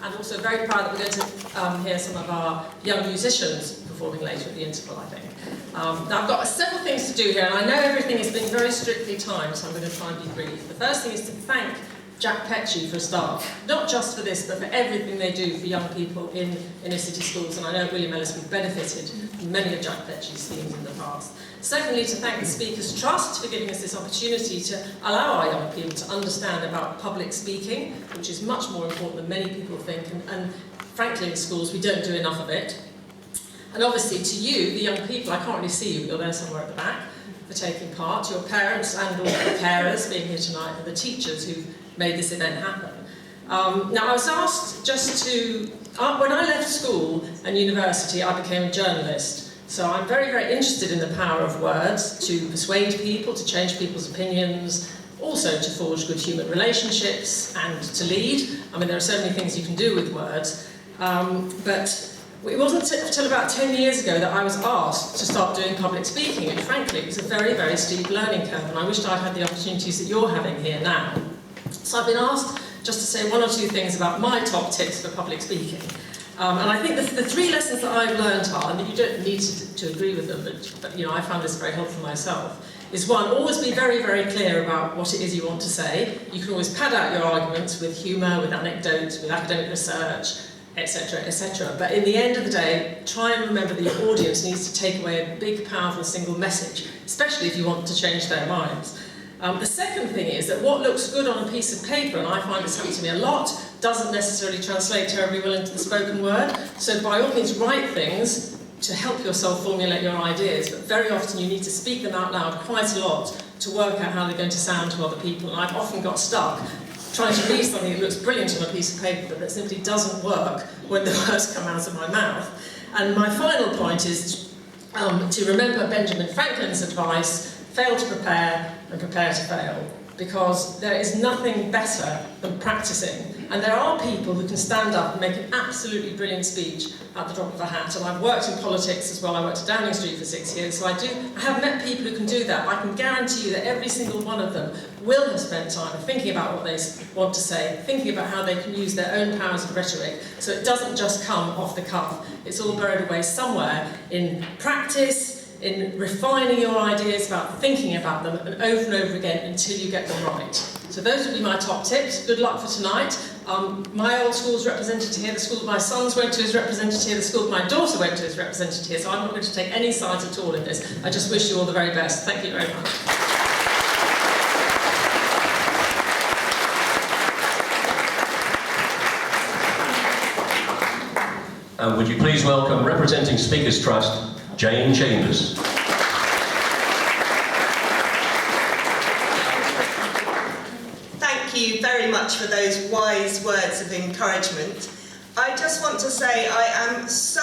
and also very proud that we're going to hear some of our young musicians performing later at the interval, I think. Now I've got several things to do here, and I know everything has been very strictly timed, so I'm going to try and be brief. The first thing is to thank Jack Petchey for a start, not just for this, but for everything they do for young people in inner city schools, and I know William Ellis, we've benefited from many of Jack Petchey's themes in the past. Secondly, to thank the Speakers Trust for giving us this opportunity to allow our young people to understand about public speaking, which is much more important than many people think, and frankly in schools we don't do enough of it. And obviously to you, the young people, I can't really see you, but you're there somewhere at the back, for taking part, your parents and all the carers being here tonight, and the teachers who've made this event happen. Now I was asked just to, when I left school and university I became a journalist, so I'm very, very interested in the power of words to persuade people, to change people's opinions, also to forge good human relationships and to lead. I mean, there are so many things you can do with words, but it wasn't until about 10 years ago that I was asked to start doing public speaking, and frankly it was a very, very steep learning curve, and I wished I'd had the opportunities that you're having here now. So I've been asked just to say one or two things about my top tips for public speaking. And I think the three lessons that I've learned are, and you don't need to agree with them, but you know, I found this very helpful myself, is one, always be very, very clear about what it is you want to say. You can always pad out your arguments with humour, with anecdotes, with academic research, etc., etc. But in the end of the day, try and remember that your audience needs to take away a big, powerful single message, especially if you want to change their minds. The second thing is that what looks good on a piece of paper, and I find this happens to me a lot, doesn't necessarily translate terribly well into the spoken word. So by all means write things to help yourself formulate your ideas, but very often you need to speak them out loud quite a lot to work out how they're going to sound to other people. And I've often got stuck trying to read something that looks brilliant on a piece of paper, but that simply doesn't work when the words come out of my mouth. And my final point is to remember Benjamin Franklin's advice, fail to prepare and prepare to fail, because there is nothing better than practicing. And there are people who can stand up and make an absolutely brilliant speech at the drop of a hat. And I've worked in politics as well. I worked at Downing Street for 6 years, so I have met people who can do that. I can guarantee you that every single one of them will have spent time thinking about what they want to say, thinking about how they can use their own powers of rhetoric, so it doesn't just come off the cuff. It's all buried away somewhere in practice, in refining your ideas, about thinking about them, and over again until you get them right. So those would be my top tips. Good luck for tonight. My old school's represented here, the school that my sons went to is represented here, the school that my daughter went to is represented here, so I'm not going to take any sides at all in this. I just wish you all the very best. Thank you very much. And would you please welcome, representing Speakers Trust, Jane Chambers. Thank you very much for those wise words of encouragement. I just want to say I am so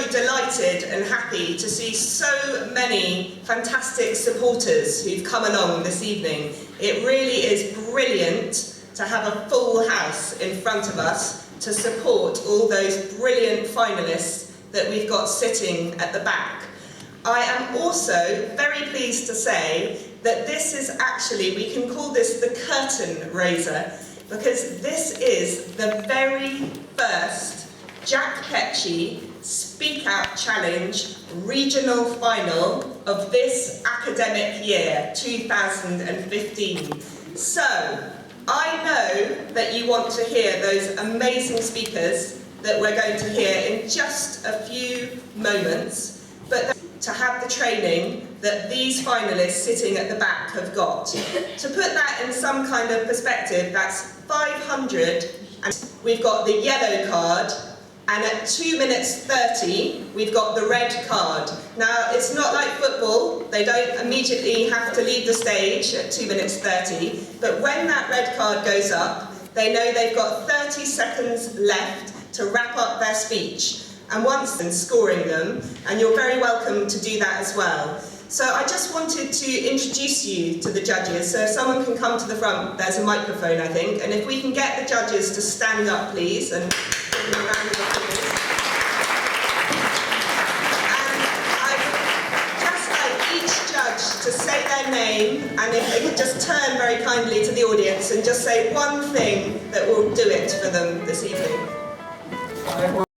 delighted and happy to see so many fantastic supporters who've come along this evening. It really is brilliant to have a full house in front of us to support all those brilliant finalists that we've got sitting at the back. I am also very pleased to say that this is actually, we can call this the curtain raiser, because this is the very first Jack Petchey Speak Out Challenge regional final of this academic year, 2015. So, I know that you want to hear those amazing speakers that we're going to hear in just a few moments, but to have the training that these finalists sitting at the back have got. To put that in some kind of perspective, that's 500, and we've got the yellow card, and at 2 minutes 30, we've got the red card. Now, it's not like football, they don't immediately have to leave the stage at 2 minutes 30, but when that red card goes up, they know they've got 30 seconds left to wrap up their speech, and once then scoring them, and you're very welcome to do that as well. So I just wanted to introduce you to the judges, so if someone can come to the front, there's a microphone I think, and if we can get the judges to stand up please, and give them a round of applause. And I would just like each judge to say their name, and if they could just turn very kindly to the audience and just say one thing that will do it for them this evening.